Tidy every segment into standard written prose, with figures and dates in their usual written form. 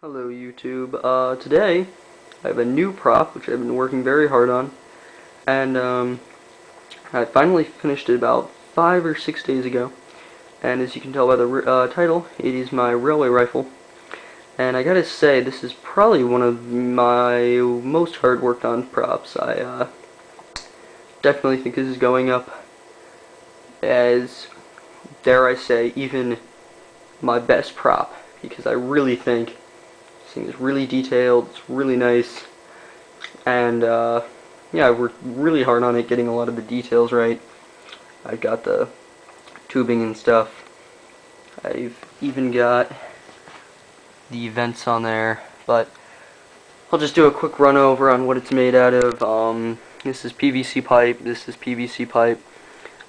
Hello YouTube. Today I have a new prop which I've been working very hard on, and I finally finished it about 5 or 6 days ago. And as you can tell by the title, it is my railway rifle. And I gotta say, this is probably one of my most hard worked on props. I definitely think this is going up as, dare I say, even my best prop, because I really think this thing is really detailed, it's really nice, and yeah, I worked really hard on it, getting a lot of the details right. I've got the tubing and stuff. I've even got the vents on there, but I'll just do a quick run over on what it's made out of. This is PVC pipe, this is PVC pipe.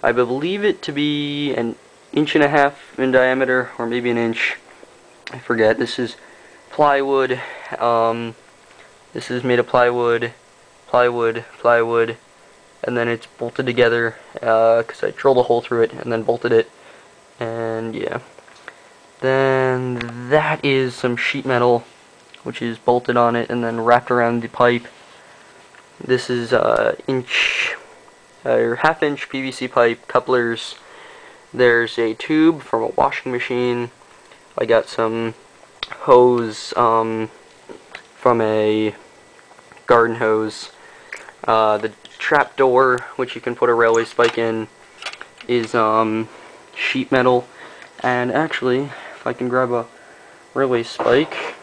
I believe it to be an 1.5 inches in diameter, or maybe an inch. I forget. This is plywood. This is made of plywood, and then it's bolted together because I drilled a hole through it and then bolted it. And yeah. Then that is some sheet metal, which is bolted on it and then wrapped around the pipe. This is inch or half-inch PVC pipe couplers. There's a tube from a washing machine. I got some hose from a garden hose. The trap door, which you can put a railway spike in, is sheet metal. And actually, if I can grab a railway spike,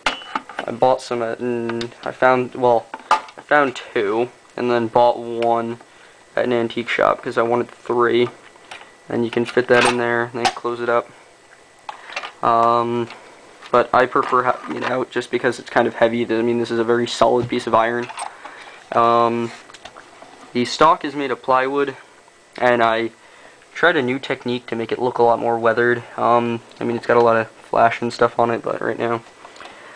I bought some I found two, and then bought one at an antique shop because I wanted 3. And you can fit that in there and then close it up. But I prefer having it out just because it's kind of heavy. I mean, this is a very solid piece of iron. The stock is made of plywood, and I tried a new technique to make it look a lot more weathered. I mean, it's got a lot of flash and stuff on it, but right now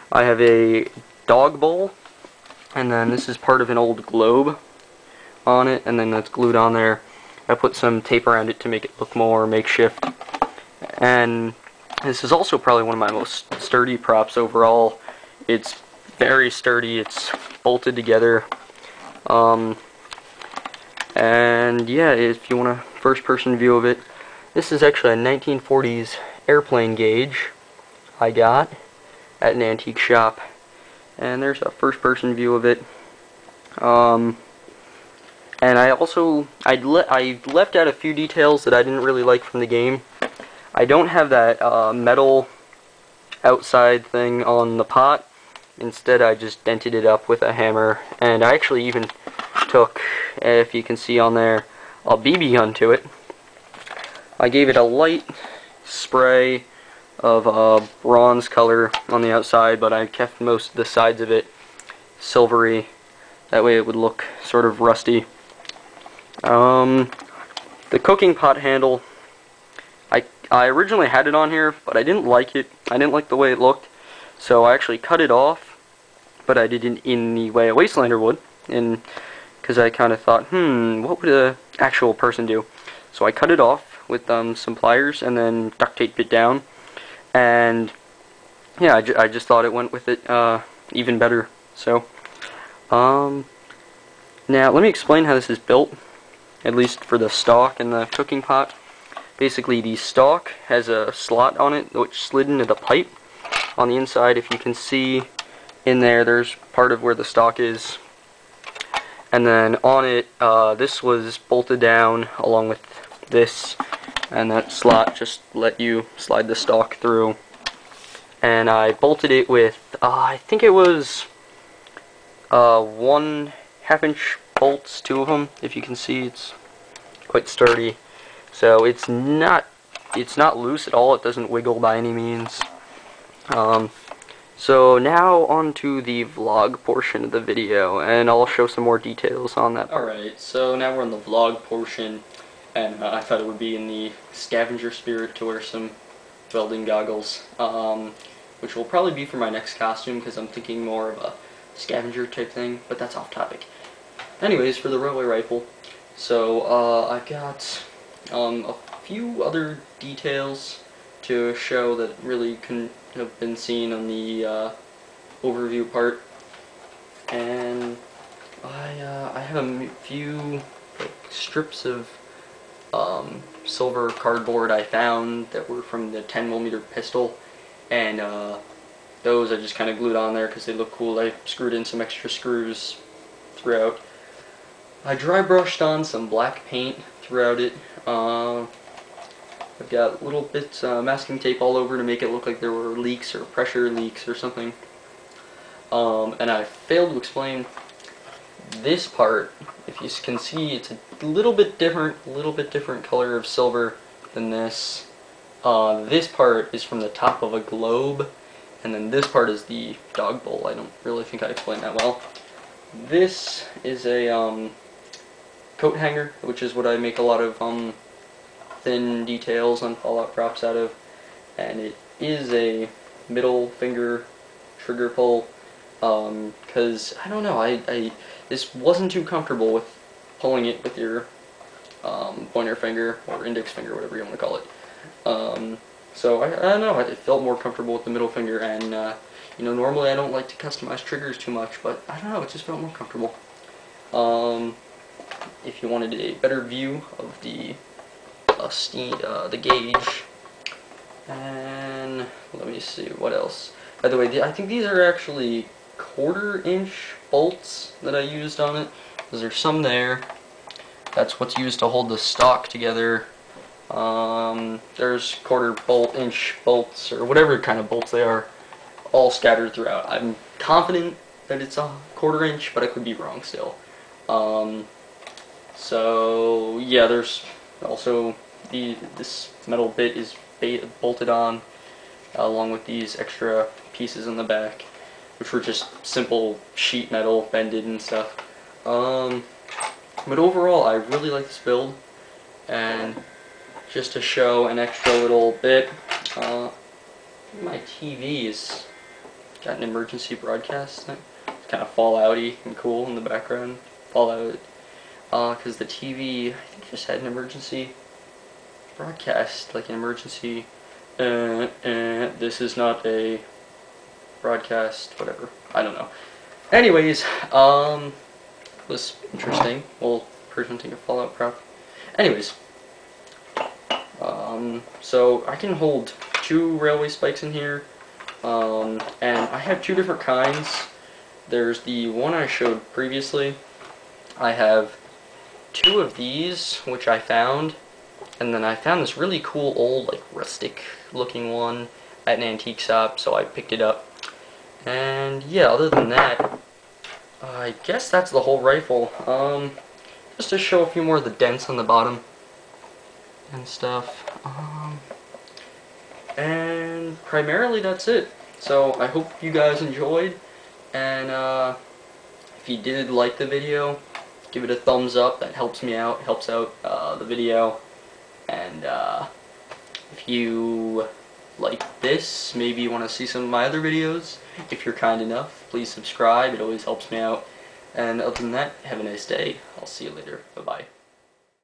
I have a dog bowl, and then this is part of an old globe on it, and then that's glued on there. I put some tape around it to make it look more makeshift. And this is also probably one of my most sturdy props overall. It's very sturdy, it's bolted together. And yeah, if you want a first-person view of it, this is actually a 1940s airplane gauge I got at an antique shop. And there's a first-person view of it. And I also, I left out a few details that I didn't really like from the game. I don't have that metal outside thing on the pot. Instead, I just dented it up with a hammer. And I actually even took, if you can see on there, a BB gun to it. I gave it a light spray of bronze color on the outside, but I kept most of the sides of it silvery. That way it would look sort of rusty. The cooking pot handle, I originally had it on here, but I didn't like it. I didn't like the way it looked, so I actually cut it off, but I did it in the way a Wastelander would, because I kind of thought, what would an actual person do? So I cut it off with some pliers and then duct taped it down, and yeah, I just thought it went with it even better. So, now let me explain how this is built, at least for the stock and the cooking pot. Basically, the stock has a slot on it which slid into the pipe on the inside. If you can see in there, there's part of where the stock is. And then on it, this was bolted down along with this, and that slot just let you slide the stock through. And I bolted it with, I think it was 1 1/2-inch bolts, 2 of them. If you can see, it's quite sturdy. So it's not loose at all. It doesn't wiggle by any means. So now on to the vlog portion of the video, and I'll show some more details on that part. Alright, so now we're in the vlog portion, and I thought it would be in the scavenger spirit to wear some welding goggles, which will probably be for my next costume, because I'm thinking more of a scavenger type thing, but that's off topic. Anyways, for the railway rifle, so I've got a few other details to show that really couldn't have been seen on the overview part. And I have a few like strips of silver cardboard I found that were from the 10mm pistol, and those I just kind of glued on there because they look cool. I screwed in some extra screws throughout. I dry brushed on some black paint throughout it. I've got little bits masking tape all over to make it look like there were leaks or pressure leaks or something. And I failed to explain this part. If you can see, it's a little bit different color of silver than this. This part is from the top of a globe, and then this part is the dog bowl. I don't really think I explained that well. This is a coat hanger, which is what I make a lot of thin details on Fallout props out of, and it is a middle finger trigger pull, because I don't know, this wasn't too comfortable with pulling it with your pointer finger or index finger, whatever you want to call it. So I don't know, it felt more comfortable with the middle finger, and you know, normally I don't like to customize triggers too much, but I don't know, it just felt more comfortable. If you wanted a better view of the gauge, and let me see what else. By the way, I think these are actually 1/4 inch bolts that I used on it, because there's some there. That's what's used to hold the stock together. There's 1/4 inch bolts, or whatever kind of bolts they are, all scattered throughout. I'm confident that it's a 1/4 inch, but I could be wrong still. So yeah, there's also this metal bit is bolted on, along with these extra pieces in the back, which were just simple sheet metal bended and stuff. But overall, I really like this build, and just to show an extra little bit, my TV's got an emergency broadcast thing. It's kind of Fallouty and cool in the background. Fallout, because the TV, I think, just had an emergency broadcast, like an emergency, this is not a broadcast, whatever, I don't know. Anyways, was interesting, well, presenting a Fallout prop. Anyways, so I can hold 2 railway spikes in here, and I have 2 different kinds. There's the one I showed previously. I have 2 of these, which I found, and then I found this really cool old, like, rustic looking one at an antique shop, so I picked it up. And yeah, other than that, I guess that's the whole rifle. Just to show a few more of the dents on the bottom and stuff. And primarily that's it. So I hope you guys enjoyed, and if you did like the video, give it a thumbs up. That helps me out, helps out the video. And if you like this, maybe you want to see some of my other videos, if you're kind enough, please subscribe. It always helps me out. And other than that, have a nice day. I'll see you later. Bye-bye.